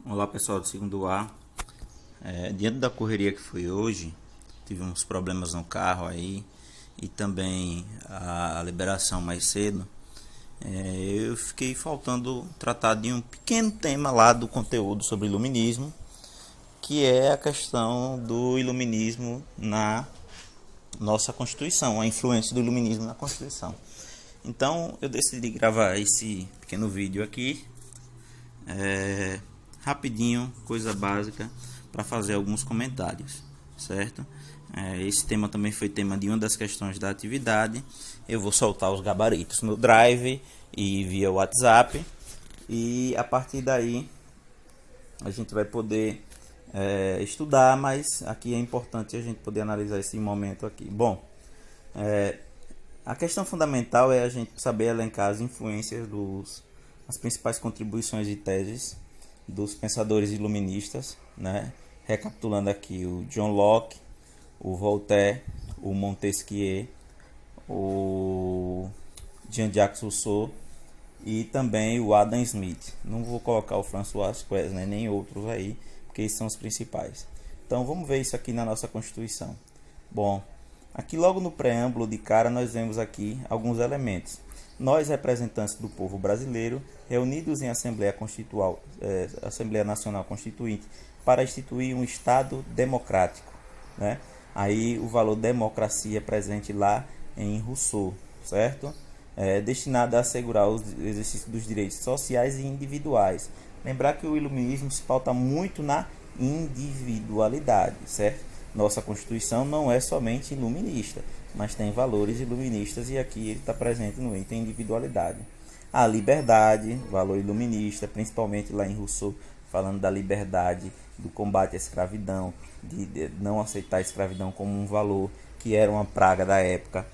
Olá pessoal do segundo A. Diante da correria que foi hoje, tive uns problemas no carro aí e também a liberação mais cedo. Eu fiquei faltando tratar de um pequeno tema lá do conteúdo sobre iluminismo, que é a questão do iluminismo na nossa Constituição, a influência do iluminismo na Constituição. Então eu decidi gravar esse pequeno vídeo aqui, rapidinho, coisa básica, para fazer alguns comentários, certo? Esse tema também foi tema de uma das questões da atividade. Eu vou soltar os gabaritos no Drive e via WhatsApp, e a partir daí a gente vai poder estudar, mas aqui é importante a gente poder analisar esse momento aqui. Bom, a questão fundamental é a gente saber elencar as influências as principais contribuições e teses dos pensadores iluministas, né? Recapitulando aqui: o John Locke, o Voltaire, o Montesquieu, o Jean-Jacques Rousseau e também o Adam Smith. Não vou colocar o François Quesnay nem outros aí, porque esses são os principais. Então vamos ver isso aqui na nossa Constituição. Bom, aqui logo no preâmbulo de cara nós vemos aqui alguns elementos. Nós, representantes do povo brasileiro, reunidos em Assembleia Nacional Constituinte, para instituir um Estado democrático, né? Aí o valor democracia é presente lá em Rousseau, certo? Destinado a assegurar o exercício dos direitos sociais e individuais. Lembrar que o iluminismo se pauta muito na individualidade, certo? Nossa Constituição não é somente iluminista, mas tem valores iluministas, e aqui ele está presente no item individualidade. A liberdade, valor iluminista, principalmente lá em Rousseau, falando da liberdade, do combate à escravidão, de não aceitar a escravidão como um valor, que era uma praga da época.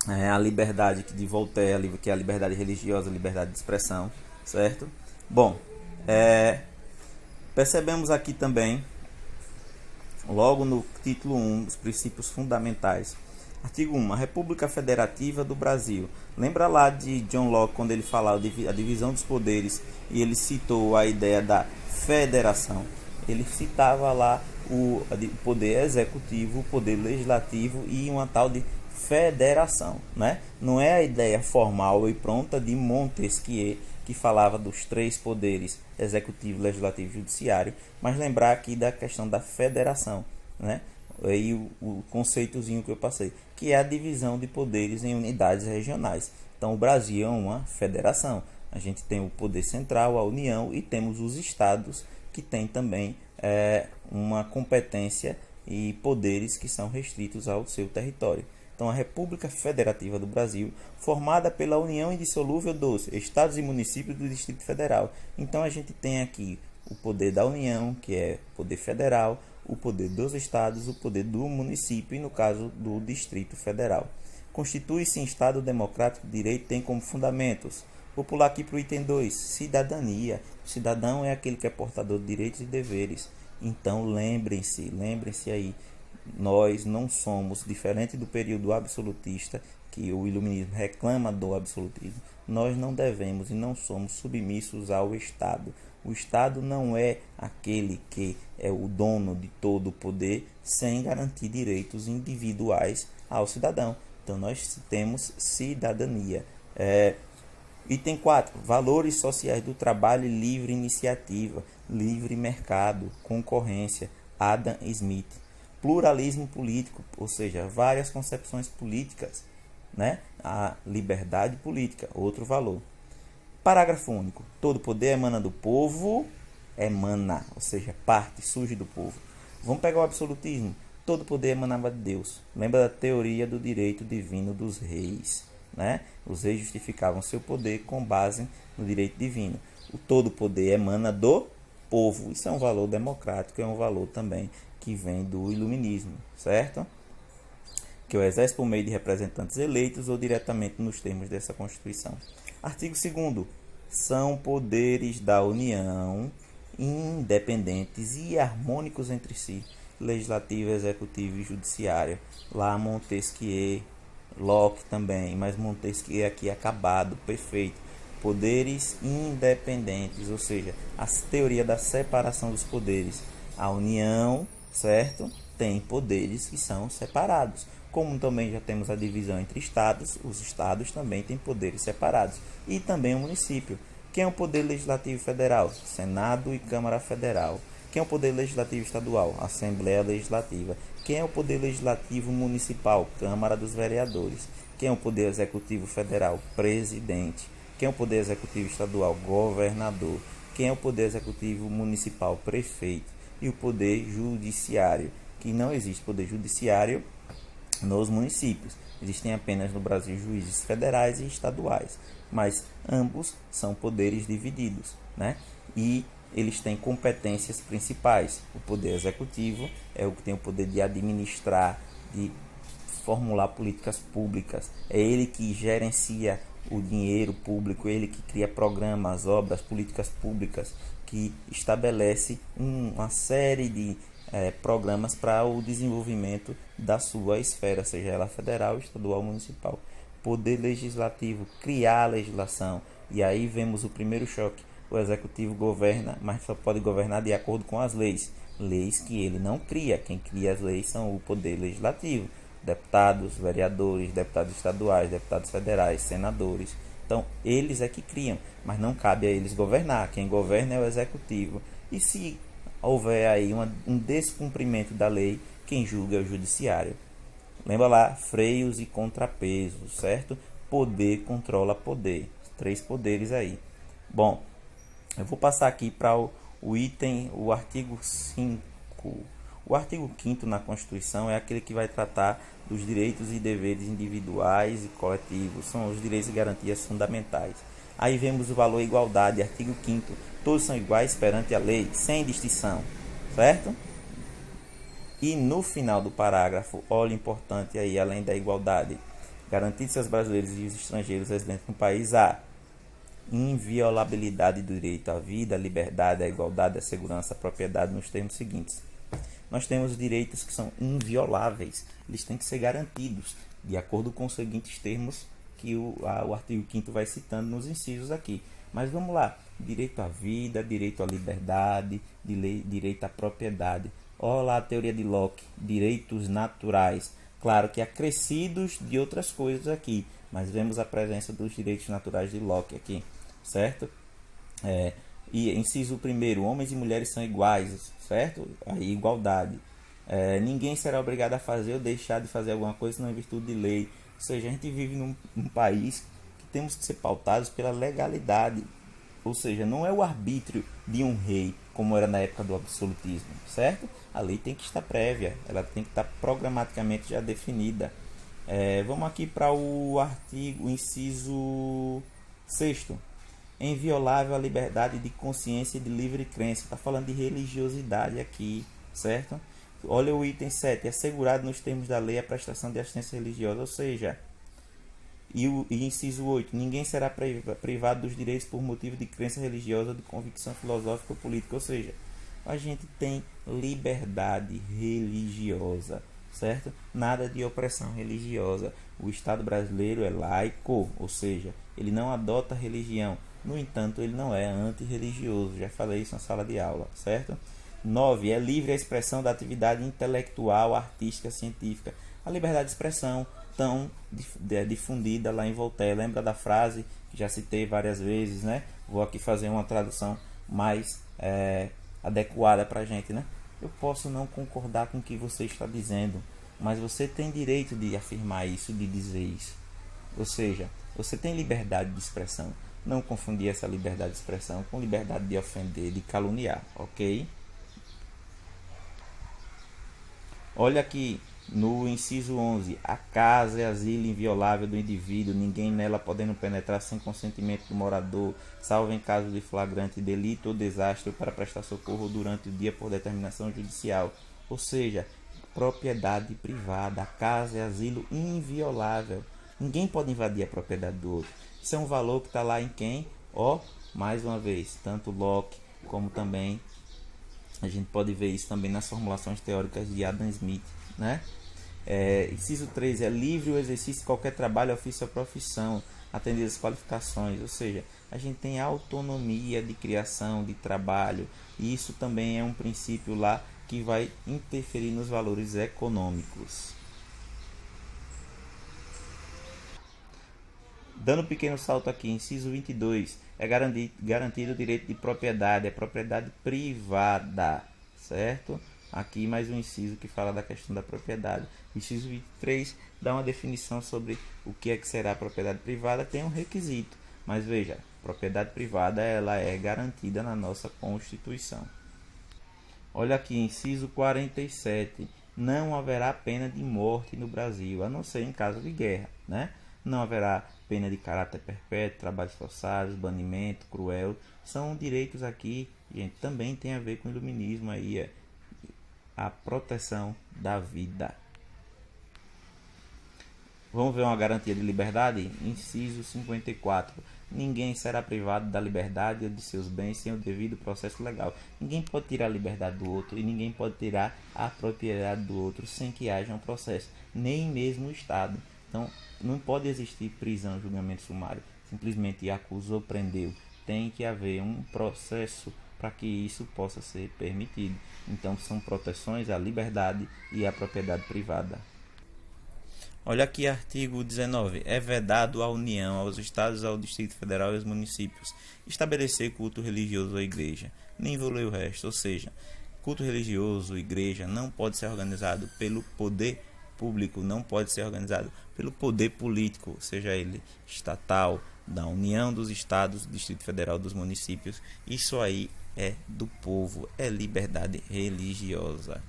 A liberdade de Voltaire, que é a liberdade religiosa, a liberdade de expressão, certo? Bom, percebemos aqui também, logo no título 1, os princípios fundamentais. Artigo 1. A República Federativa do Brasil. Lembra lá de John Locke, quando ele falava a divisão dos poderes, e ele citou a ideia da federação. Ele citava lá o poder executivo, o poder legislativo e uma tal de federação, né? Não é a ideia formal e pronta de Montesquieu, que falava dos três poderes: executivo, legislativo e judiciário, mas lembrar aqui da questão da federação, né? Aí o conceitozinho que eu passei, que é a divisão de poderes em unidades regionais. Então o Brasil é uma federação. A gente tem o poder central, a União, e temos os estados, que têm também uma competência e poderes que são restritos ao seu território. Então, a República Federativa do Brasil, formada pela união indissolúvel dos estados e municípios do Distrito Federal. Então, a gente tem aqui o poder da União, que é o poder federal, o poder dos estados, o poder do município e, no caso, do Distrito Federal. Constitui-se em Estado democrático de direito, tem como fundamentos. Vou pular aqui para o item 2, cidadania. O cidadão é aquele que é portador de direitos e deveres. Então, lembrem-se aí, nós não somos, diferente do período absolutista, que o iluminismo reclama do absolutismo, nós não devemos e não somos submissos ao Estado. O Estado não é aquele que é o dono de todo o poder sem garantir direitos individuais ao cidadão. Então nós temos cidadania. Item 4. Valores sociais do trabalho e livre iniciativa, livre mercado, concorrência. Adam Smith. Pluralismo político, ou seja, várias concepções políticas, né? A liberdade política, outro valor. Parágrafo único. Todo poder emana do povo, ou seja, parte, surge do povo. Vamos pegar o absolutismo. Todo poder emanava de Deus. Lembra da teoria do direito divino dos reis, né? Os reis justificavam seu poder com base no direito divino. O todo poder emana do povo. Isso é um valor democrático, é um valor também que vem do iluminismo, certo? Que o exerce por meio de representantes eleitos ou diretamente nos termos dessa Constituição. Artigo 2º. São poderes da União independentes e harmônicos entre si, legislativo, executivo e judiciário. Lá Montesquieu, Locke também, mas Montesquieu aqui acabado, perfeito. poderes independentes, ou seja, a teoria da separação dos poderes. A União, certo? Tem poderes que são separados. Como também já temos a divisão entre estados, os estados também têm poderes separados. E também o município. Quem é o poder legislativo federal? Senado e Câmara Federal. Quem é o poder legislativo estadual? Assembleia Legislativa. Quem é o poder legislativo municipal? Câmara dos Vereadores. Quem é o poder executivo federal? Presidente. Quem é o poder executivo estadual? Governador. Quem é o poder executivo municipal? Prefeito. E o poder judiciário, que não existe poder judiciário nos municípios. Existem apenas no Brasil juízes federais e estaduais, mas ambos são poderes divididos, né? E eles têm competências principais. O poder executivo é o que tem o poder de administrar, de formular políticas públicas. É ele que gerencia o dinheiro público, ele que cria programas, obras, políticas públicas, que estabelece uma série de programas para o desenvolvimento da sua esfera, seja ela federal, estadual, municipal. Poder legislativo, criar a legislação. E aí vemos o primeiro choque. O executivo governa, mas só pode governar de acordo com as leis. Leis que ele não cria. Quem cria as leis são o poder legislativo. Deputados, vereadores, deputados estaduais, deputados federais, senadores. Então, eles é que criam, mas não cabe a eles governar. Quem governa é o executivo. E se houver aí um descumprimento da lei, quem julga é o judiciário. Lembra lá, freios e contrapesos, certo? Poder controla poder. 3 poderes aí. Bom, eu vou passar aqui para o item, o artigo 5. O artigo 5º na Constituição é aquele que vai tratar dos direitos e deveres individuais e coletivos. São os direitos e garantias fundamentais. Aí vemos o valor e igualdade, artigo 5º. Todos são iguais perante a lei, sem distinção, certo? E no final do parágrafo, olha importante aí, além da igualdade, garantir-se aos brasileiros e os estrangeiros residentes no país a inviolabilidade do direito à vida, à liberdade, à igualdade, à segurança, à propriedade, nos termos seguintes. Nós temos direitos que são invioláveis, eles têm que ser garantidos, de acordo com os seguintes termos que o artigo 5º vai citando nos incisos aqui. Mas vamos lá, direito à vida, direito à liberdade, direito à propriedade. Olha lá a teoria de Locke, direitos naturais. Claro que acrescidos de outras coisas aqui, mas vemos a presença dos direitos naturais de Locke aqui, certo? E inciso 1º, homens e mulheres são iguais, certo? Aí, igualdade. Ninguém será obrigado a fazer ou deixar de fazer alguma coisa senão em virtude de lei. Ou seja, a gente vive num país que temos que ser pautados pela legalidade. Ou seja, não é o arbítrio de um rei, como era na época do absolutismo, certo? A lei tem que estar prévia, ela tem que estar programaticamente já definida. Vamos aqui para o artigo, o inciso 6º. É inviolável a liberdade de consciência e de livre crença. Está falando de religiosidade aqui, certo? Olha o item 7. É assegurado nos termos da lei a prestação de assistência religiosa, ou seja, e inciso 8. Ninguém será privado dos direitos por motivo de crença religiosa ou de convicção filosófica ou política, ou seja, a gente tem liberdade religiosa, certo? Nada de opressão religiosa. O Estado brasileiro é laico, ou seja, ele não adota religião. No entanto, ele não é antirreligioso. Já falei isso na sala de aula, certo? 9. É livre a expressão da atividade intelectual, artística, científica. A liberdade de expressão, tão difundida lá em Voltaire. Lembra da frase que já citei várias vezes, né? Vou aqui fazer uma tradução mais adequada para a gente, né? Eu posso não concordar com o que você está dizendo, mas você tem direito de afirmar isso, de dizer isso. Ou seja, você tem liberdade de expressão. Não confundir essa liberdade de expressão com liberdade de ofender, de caluniar, ok? Olha aqui no inciso 11. A casa é asilo inviolável do indivíduo, ninguém nela podendo penetrar sem consentimento do morador, salvo em caso de flagrante delito ou desastre, para prestar socorro durante o dia por determinação judicial. Ou seja, propriedade privada. A casa é asilo inviolável. Ninguém pode invadir a propriedade do outro. Isso é um valor que está lá em quem? Mais uma vez, tanto Locke como também a gente pode ver isso também nas formulações teóricas de Adam Smith, né? Inciso 3. É livre o exercício de qualquer trabalho, ofício ou profissão. atender as qualificações, ou seja, a gente tem autonomia de criação, de trabalho, e isso também é um princípio lá que vai interferir nos valores econômicos. Dando um pequeno salto aqui, inciso 22, é garantido o direito de propriedade, é propriedade privada, certo? Aqui mais um inciso que fala da questão da propriedade. Inciso 23 dá uma definição sobre o que é que será propriedade privada, tem um requisito, mas veja, propriedade privada ela é garantida na nossa Constituição. Olha aqui, inciso 47, não haverá pena de morte no Brasil, a não ser em caso de guerra, né? Não haverá pena de caráter perpétuo, trabalhos forçados, banimento, cruel. São direitos aqui, gente, também tem a ver com o iluminismo aí, a proteção da vida. Vamos ver uma garantia de liberdade? Inciso 54. Ninguém será privado da liberdade ou de seus bens sem o devido processo legal. Ninguém pode tirar a liberdade do outro e ninguém pode tirar a propriedade do outro sem que haja um processo, nem mesmo o Estado. Então, não pode existir prisão, julgamento sumário. Simplesmente acusou, prendeu. Tem que haver um processo para que isso possa ser permitido. Então, são proteções à liberdade e à propriedade privada. Olha aqui, artigo 19. É vedado à União, aos Estados, ao Distrito Federal e aos municípios estabelecer culto religioso à igreja. Nem vou ler o resto, ou seja, culto religioso, igreja, não pode ser organizado pelo poder público, não pode ser organizado pelo poder político, seja ele estatal, da União, dos Estados, do Distrito Federal, dos municípios. Isso aí é do povo, é liberdade religiosa.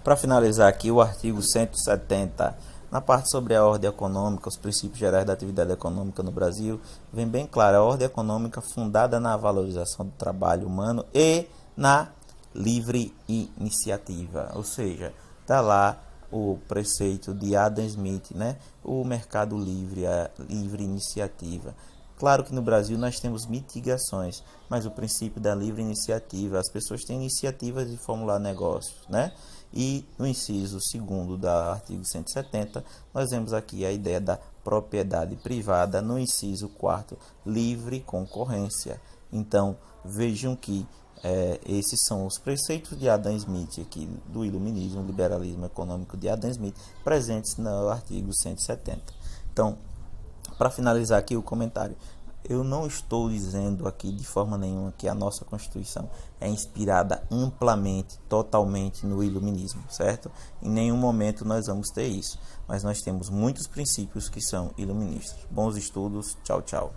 Para finalizar aqui, o artigo 170, na parte sobre a ordem econômica, os princípios gerais da atividade econômica no Brasil, vem bem claro, a ordem econômica fundada na valorização do trabalho humano e na livre iniciativa, ou seja, está lá o preceito de Adam Smith, né? O mercado livre, a livre iniciativa. Claro que no Brasil nós temos mitigações, mas o princípio da livre iniciativa, as pessoas têm iniciativas de formular negócios, né? E no inciso 2º do artigo 170, nós vemos aqui a ideia da propriedade privada, no inciso 4º, livre concorrência. Então, vejam que esses são os preceitos de Adam Smith, aqui, do iluminismo, liberalismo econômico de Adam Smith, presentes no artigo 170. Então, para finalizar aqui o comentário, eu não estou dizendo aqui de forma nenhuma que a nossa Constituição é inspirada amplamente, totalmente no iluminismo, certo? Em nenhum momento nós vamos ter isso, mas nós temos muitos princípios que são iluministas. Bons estudos, tchau, tchau.